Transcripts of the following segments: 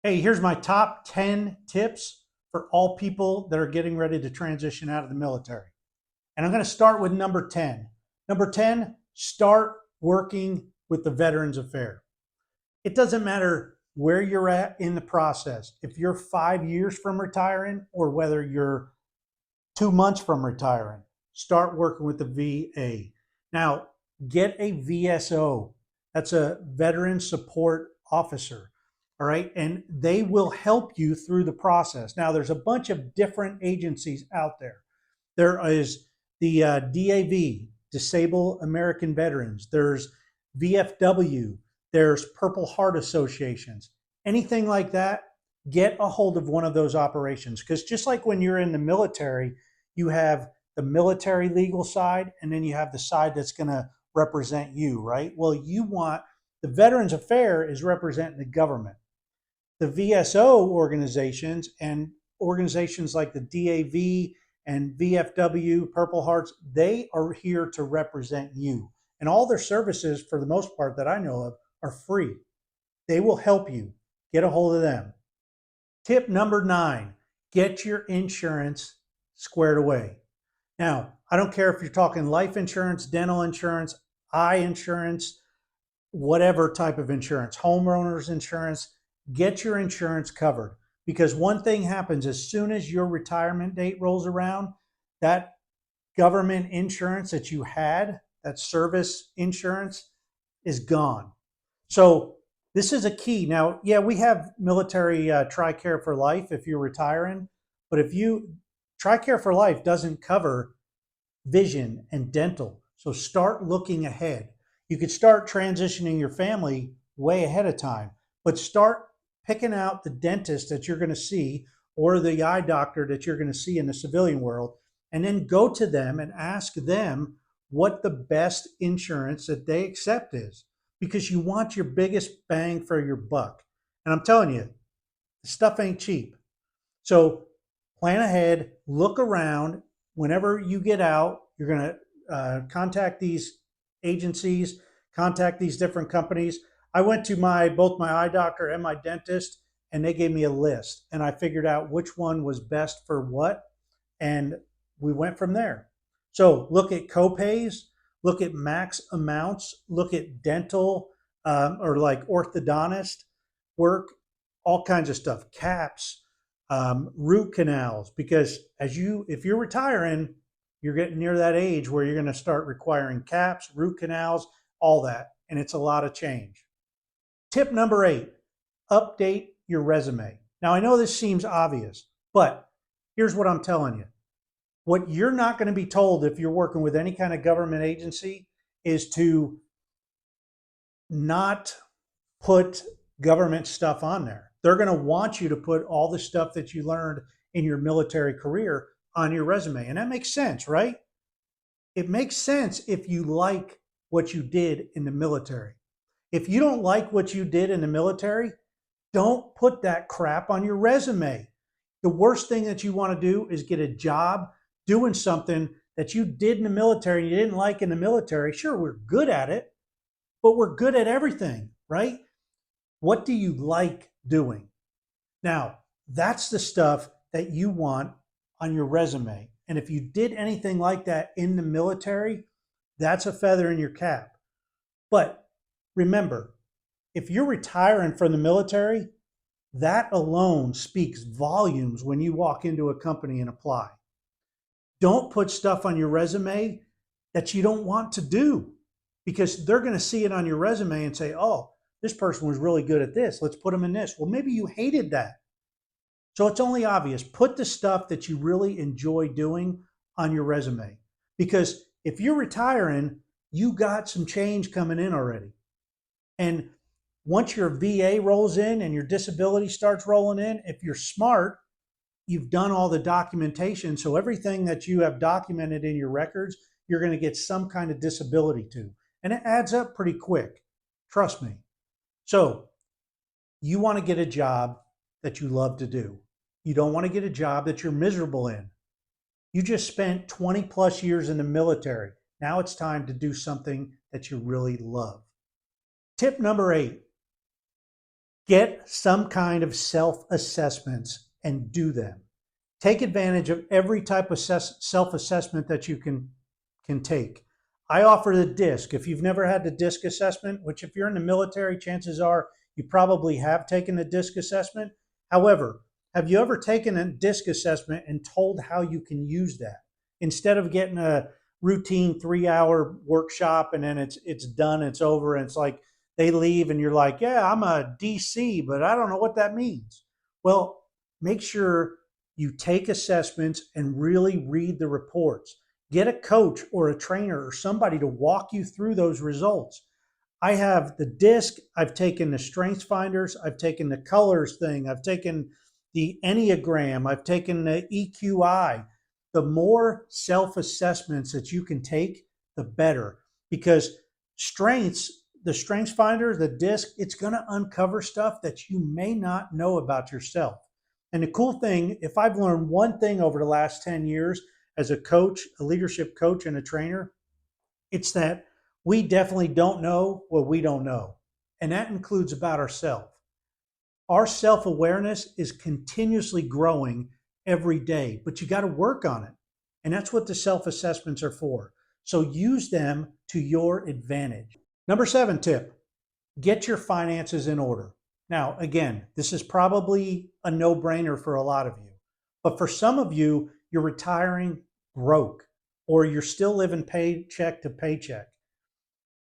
Hey, here's my top 10 tips for all people that are getting ready to transition out of the military. And I'm going to start with number 10. Number 10, start working with the Veterans Affairs. It doesn't matter where you're at in the process. If you're 5 years from retiring or whether you're 2 months from retiring, start working with the VA. Now, get a VSO. That's a Veteran Support Officer. All right. And they will help you through the process. Now, there's a bunch of different agencies out there. There is the DAV, Disabled American Veterans. There's VFW. There's Purple Heart Associations. Anything like that, get a hold of one of those operations. Because just like when you're in the military, you have the military legal side, and then you have the side that's going to represent you, right? Well, you want the Veterans Affairs is representing the government. The VSO organizations and organizations like the DAV and VFW, Purple Hearts, they are here to represent you. And all their services, for the most part that I know of, are free. They will help you. Get a hold of them. Tip number 9, get your insurance squared away. Now, I don't care if you're talking life insurance, dental insurance, eye insurance, whatever type of insurance, homeowners insurance, get your insurance covered. Because one thing happens as soon as your retirement date rolls around, that government insurance that you had, that service insurance, is gone. So this is a key. Now, yeah, we have military TRICARE for life if you're retiring, but if you TRICARE for life doesn't cover vision and dental. So start looking ahead. You could start transitioning your family way ahead of time, but start picking out the dentist that you're going to see or the eye doctor that you're going to see in the civilian world, and then go to them and ask them what the best insurance that they accept is, because you want your biggest bang for your buck. And I'm telling you, the stuff ain't cheap. So plan ahead, look around. Whenever you get out, you're going to contact these agencies, contact these different companies. I went to both my eye doctor and my dentist, and they gave me a list, and I figured out which one was best for what, and we went from there. So look at copays, look at max amounts, look at dental or like orthodontist work, all kinds of stuff, caps, root canals, because if you're retiring, you're getting near that age where you're going to start requiring caps, root canals, all that, and it's a lot of change. Tip number 8, update your resume. Now, I know this seems obvious, but here's what I'm telling you. What you're not going to be told if you're working with any kind of government agency is to not put government stuff on there. They're going to want you to put all the stuff that you learned in your military career on your resume. And that makes sense, right? It makes sense if you like what you did in the military. If you don't like what you did in the military, don't put that crap on your resume. The worst thing that you want to do is get a job doing something that you did in the military and you didn't like in the military. Sure, we're good at it, but we're good at everything, right? What do you like doing? Now, that's the stuff that you want on your resume. And if you did anything like that in the military, that's a feather in your cap. But remember, if you're retiring from the military, that alone speaks volumes when you walk into a company and apply. Don't put stuff on your resume that you don't want to do, because they're going to see it on your resume and say, oh, this person was really good at this. Let's put them in this. Well, maybe you hated that. So it's only obvious. Put the stuff that you really enjoy doing on your resume, because if you're retiring, you got some change coming in already. And once your VA rolls in and your disability starts rolling in, if you're smart, you've done all the documentation. So everything that you have documented in your records, you're going to get some kind of disability to. And it adds up pretty quick. Trust me. So you want to get a job that you love to do. You don't want to get a job that you're miserable in. You just spent 20 plus years in the military. Now it's time to do something that you really love. Tip number 8, Get some kind of self-assessments and do them. Take advantage of every type of self-assessment that you can take. I offer the DISC. If you've never had the DISC assessment, which if you're in the military, chances are you probably have taken the DISC assessment. However, have you ever taken a DISC assessment and told how you can use that? Instead of getting a routine 3-hour workshop and then it's done, it's over, and it's like they leave and you're like, yeah, I'm a DC, but I don't know what that means. Well, make sure you take assessments and really read the reports. Get a coach or a trainer or somebody to walk you through those results. I have the DISC, I've taken the Strengths Finders, I've taken the colors thing, I've taken the Enneagram, I've taken the EQI. The more self-assessments that you can take, the better. Because the Strengths Finder, the DISC, it's going to uncover stuff that you may not know about yourself. And the cool thing, if I've learned one thing over the last 10 years as a coach, a leadership coach and a trainer, it's that we definitely don't know what we don't know. And that includes about ourselves. Our self-awareness is continuously growing every day, but you got to work on it. And that's what the self-assessments are for. So use them to your advantage. Number 7 tip, get your finances in order. Now, again, this is probably a no-brainer for a lot of you, but for some of you, you're retiring broke or you're still living paycheck to paycheck.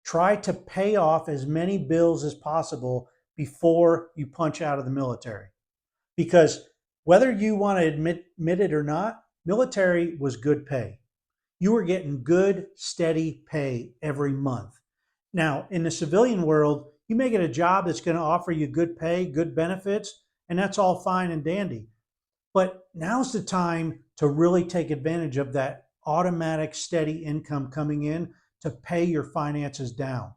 Try to pay off as many bills as possible before you punch out of the military. Because whether you want to admit it or not, military was good pay. You were getting good, steady pay every month. Now, in the civilian world, you may get a job that's going to offer you good pay, good benefits, and that's all fine and dandy. But now's the time to really take advantage of that automatic, steady income coming in to pay your finances down.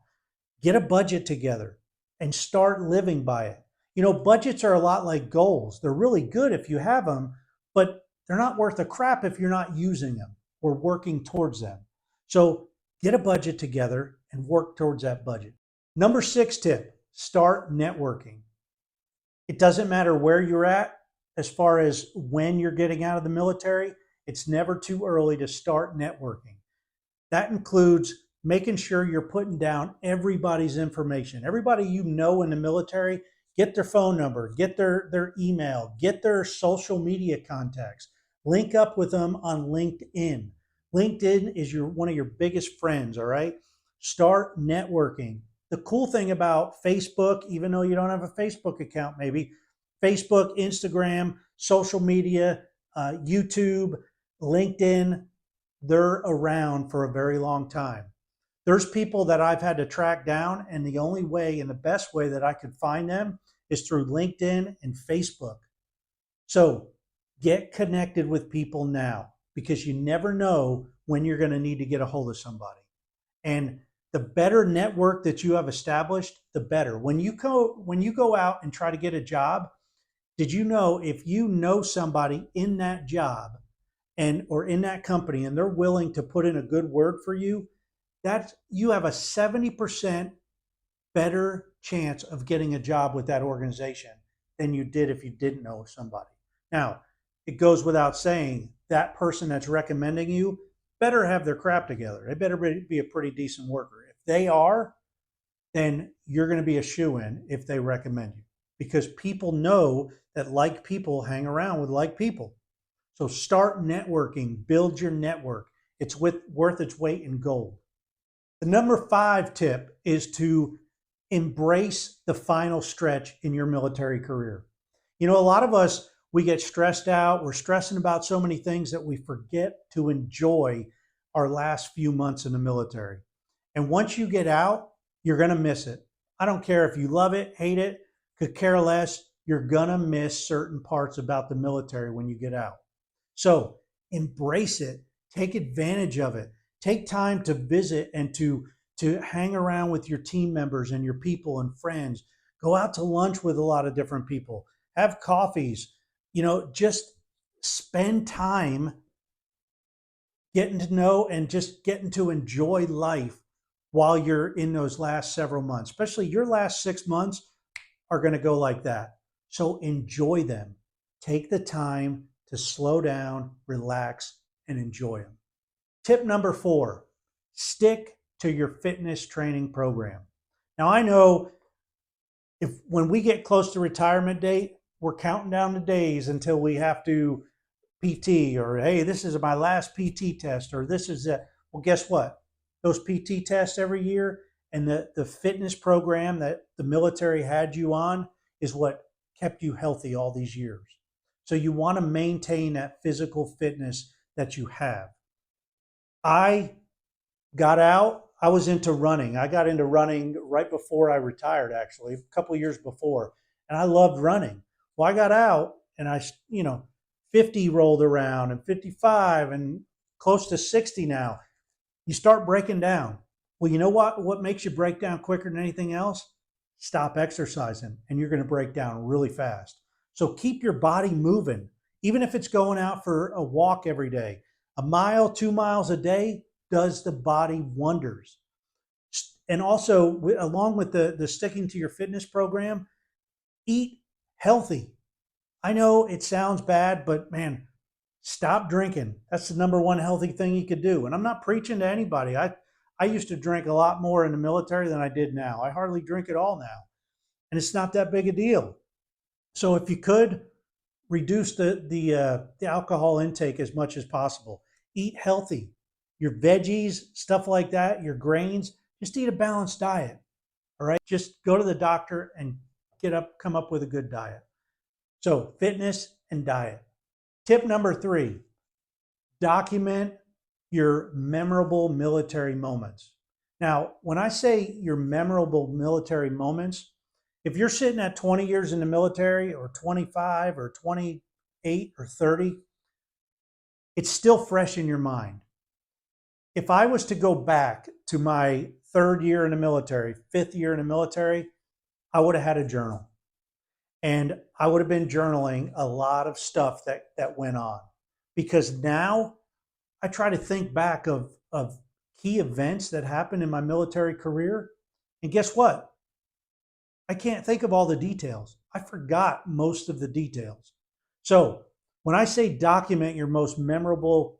Get a budget together and start living by it. You know, budgets are a lot like goals. They're really good if you have them, but they're not worth a crap if you're not using them or working towards them. So get a budget together and work towards that budget. Number 6 tip, start networking. It doesn't matter where you're at as far as when you're getting out of the military. It's never too early to start networking. That includes making sure you're putting down everybody's information. Everybody you know in the military, get their phone number, get their email, get their social media contacts. Link up with them on LinkedIn. LinkedIn is one of your biggest friends, all right? Start networking. The cool thing about Facebook, even though you don't have a Facebook account, maybe Facebook, Instagram, social media, YouTube, LinkedIn, they're around for a very long time. There's people that I've had to track down, and the only way and the best way that I could find them is through LinkedIn and Facebook. So get connected with people now, because you never know when you're going to need to get a hold of somebody. And the better network that you have established, the better. When you go out and try to get a job, did you know if you know somebody in that job or in that company and they're willing to put in a good word for you, that you have a 70% better chance of getting a job with that organization than you did if you didn't know somebody. Now, it goes without saying that person that's recommending you better have their crap together. They better be a pretty decent worker. If they are, then you're going to be a shoo-in if they recommend you, because people know that like people hang around with like people. So start networking, build your network. It's worth its weight in gold. The number 5 tip is to embrace the final stretch in your military career. You know, a lot of us, we get stressed out. We're stressing about so many things that we forget to enjoy our last few months in the military. And once you get out, you're going to miss it. I don't care if you love it, hate it, could care less. You're going to miss certain parts about the military when you get out. So embrace it. Take advantage of it. Take time to visit and to hang around with your team members and your people and friends. Go out to lunch with a lot of different people. Have coffees. You know, just spend time getting to know and just getting to enjoy life while you're in those last several months, especially your last 6 months. are going to go like that. So enjoy them. Take the time to slow down, relax, and enjoy them. Tip number 4, stick to your fitness training program. Now, I know if when we get close to retirement date, we're counting down the days until we have to PT, or hey, this is my last PT test, or this is it. Well, guess what? Those PT tests every year and the fitness program that the military had you on is what kept you healthy all these years. So you want to maintain that physical fitness that you have. I got out, I was into running. I got into running right before I retired, actually, a couple of years before, and I loved running. Well, I got out and 50 rolled around and 55 and close to 60 now. You start breaking down. Well, you know what makes you break down quicker than anything else? Stop exercising and you're going to break down really fast. So keep your body moving, even if it's going out for a walk every day. A mile, 2 miles a day does the body wonders. And also, along with the sticking to your fitness program, eat healthy. I know it sounds bad, but man, stop drinking. That's the number one healthy thing you could do. And I'm not preaching to anybody. I used to drink a lot more in the military than I did now. I hardly drink at all now. And it's not that big a deal. So if you could, reduce the alcohol intake as much as possible. Eat healthy. Your veggies, stuff like that, your grains, just eat a balanced diet. All right. Just go to the doctor and come up with a good diet. So fitness and diet. Tip number 3, document your memorable military moments. Now, when I say your memorable military moments, if you're sitting at 20 years in the military or 25 or 28 or 30, it's still fresh in your mind. If I was to go back to my 3rd year in the military, 5th year in the military, I would have had a journal. And I would have been journaling a lot of stuff that went on. Because now I try to think back of key events that happened in my military career. And guess what? I can't think of all the details. I forgot most of the details. So when I say document your most memorable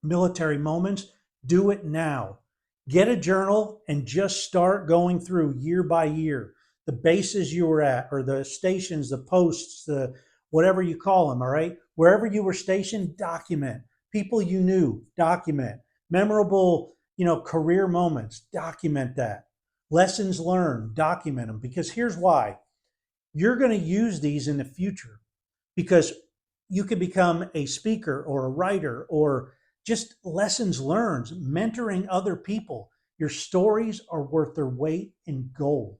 military moments, do it now. Get a journal and just start going through year by year the bases you were at, or the stations, the posts, the whatever you call them, all right? Wherever you were stationed, document. People you knew, document. Memorable, career moments, document that. Lessons learned, document them. Because here's why. You're going to use these in the future, because you could become a speaker or a writer, or just lessons learned, mentoring other people. Your stories are worth their weight in gold.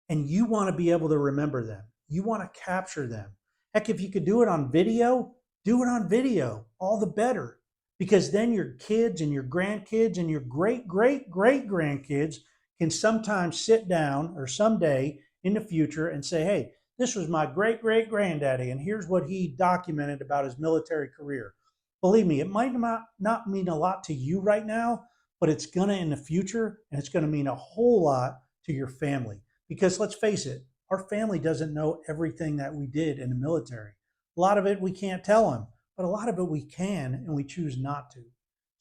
And you want to be able to remember them. You want to capture them. Heck, if you could do it on video, do it on video, all the better. Because then your kids and your grandkids and your great, great, great grandkids can sometimes sit down, or someday in the future, and say, hey, this was my great, great granddaddy, and here's what he documented about his military career. Believe me, it might not mean a lot to you right now, but it's going to in the future, and it's going to mean a whole lot to your family. Because let's face it, our family doesn't know everything that we did in the military. A lot of it we can't tell them, but a lot of it we can, and we choose not to.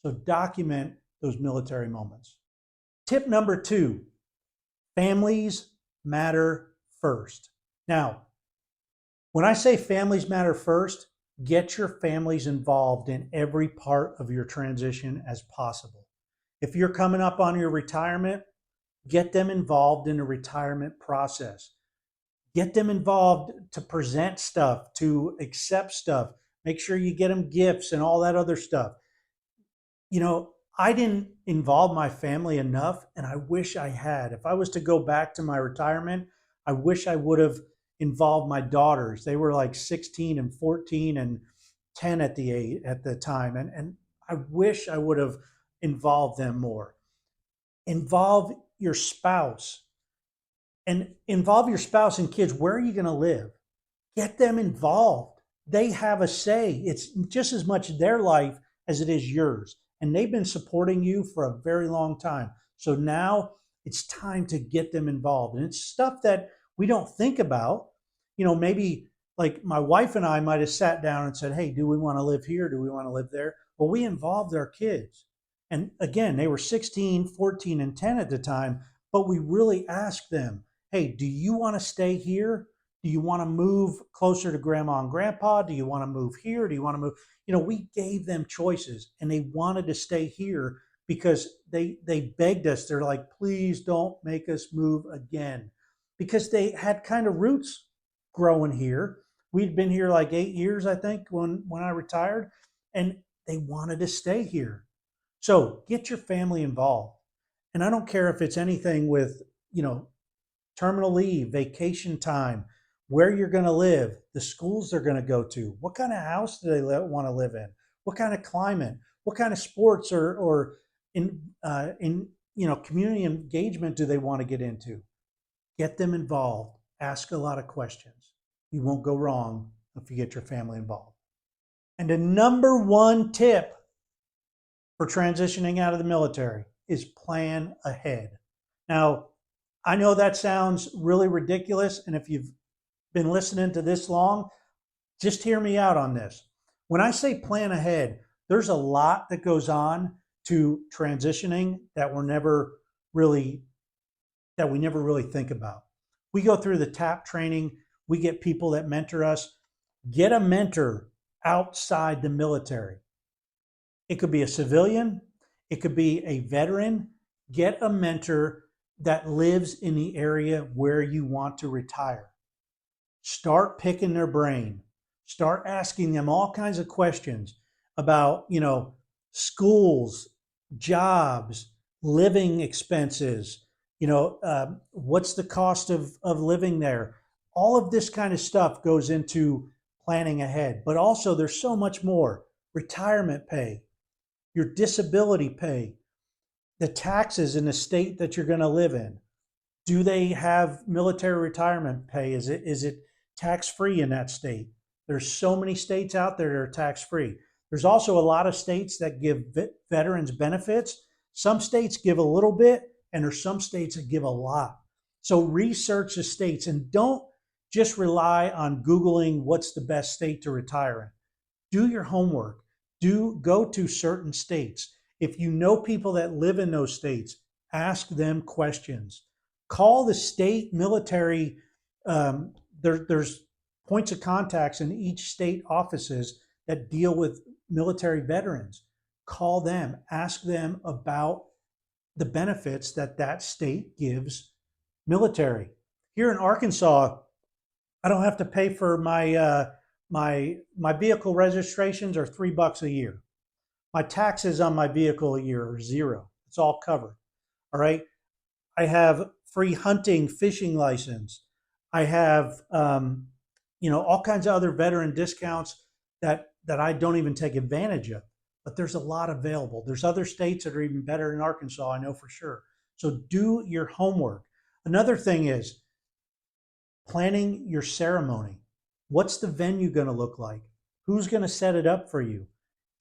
So document those military moments. Tip number 2, families matter first. Now, when I say families matter first, get your families involved in every part of your transition as possible. If you're coming up on your retirement, get them involved in the retirement process. Get them involved to present stuff, to accept stuff. Make sure you get them gifts and all that other stuff. I didn't involve my family enough, and I wish I had. If I was to go back to my retirement, I wish I would have involved my daughters. They were like 16 and 14 and 10 at the time. And I wish I would have involved them more. Involve your spouse. And involve your spouse and kids. Where are you going to live? Get them involved. They have a say. It's just as much their life as it is yours. And they've been supporting you for a very long time. So now it's time to get them involved. And it's stuff that we don't think about, maybe like my wife and I might have sat down and said, hey, do we want to live here? Do we want to live there? Well, we involved our kids. And again, they were 16, 14, and 10 at the time, but we really asked them, hey, do you want to stay here? Do you want to move closer to grandma and grandpa? Do you want to move here? Do you want to move? We gave them choices and they wanted to stay here because they begged us. They're like, please don't make us move again, because they had kind of roots growing here. We'd been here like 8 years, I think, when I retired, and they wanted to stay here. So get your family involved. And I don't care if it's anything with, terminal leave, vacation time, where you're going to live, the schools they're going to go to, what kind of house do they want to live in, what kind of climate, what kind of sports or in community engagement do they want to get into. Get them involved. Ask a lot of questions. You won't go wrong if you get your family involved. And the number one tip for transitioning out of the military is plan ahead. Now, I know that sounds really ridiculous, and if you've been listening to this long, just hear me out on this. When I say plan ahead, there's a lot that goes on to transitioning that we never really think about. We go through the TAP training, we get people that mentor us. Get a mentor outside the military. It could be a civilian, it could be a veteran. Get a mentor that lives in the area where you want to retire. Start picking their brain. Start asking them all kinds of questions about, schools, jobs, living expenses, what's the cost of living there? All of this kind of stuff goes into planning ahead. But also there's so much more. Retirement pay, your disability pay, the taxes in the state that you're going to live in. Do they have military retirement pay? Is it tax-free in that state? There's so many states out there that are tax-free. There's also a lot of states that give veterans benefits. Some states give a little bit, and there's some states that give a lot. So research the states and don't just rely on Googling what's the best state to retire in. Do your homework. Go to certain states. If you know people that live in those states, ask them questions. Call the state military. There's points of contacts in each state offices that deal with military veterans. Call them, ask them about the benefits that state gives military. Here in Arkansas, I don't have to pay for my vehicle registrations are $3 a year. My taxes on my vehicle a year are $0. It's all covered. All right. I have free hunting, fishing license. I have, all kinds of other veteran discounts that I don't even take advantage of, but there's a lot available. There's other states that are even better than Arkansas, I know for sure. So do your homework. Another thing is planning your ceremony. What's the venue going to look like? Who's going to set it up for you?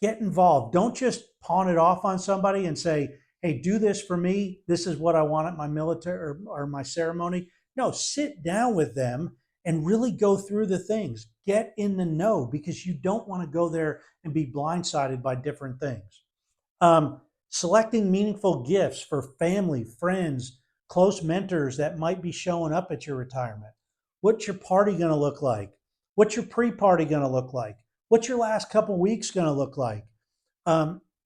Get involved. Don't just pawn it off on somebody and say, hey, do this for me. This is what I want at my military or my ceremony. No, sit down with them and really go through the things. Get in the know, because you don't want to go there and be blindsided by different things. Selecting meaningful gifts for family, friends, close mentors that might be showing up at your retirement. What's your party going to look like? What's your pre-party going to look like? What's your last couple weeks going to look like?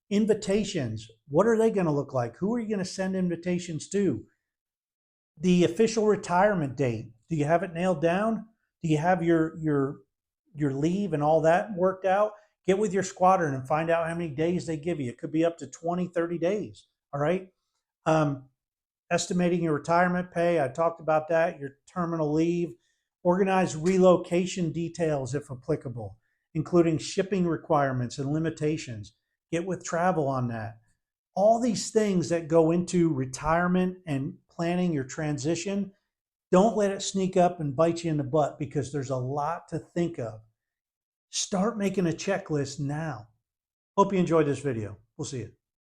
Invitations, what are they going to look like? Who are you going to send invitations to? The official retirement date, do you have it nailed down? Do you have your leave and all that worked out? Get with your squadron and find out how many days they give you. It could be up to 20, 30 days, all right? Estimating your retirement pay, I talked about that, your terminal leave. Organize relocation details if applicable, including shipping requirements and limitations. Get with travel on that. All these things that go into retirement and planning your transition, don't let it sneak up and bite you in the butt, because there's a lot to think of. Start making a checklist now. Hope you enjoyed this video. We'll see you.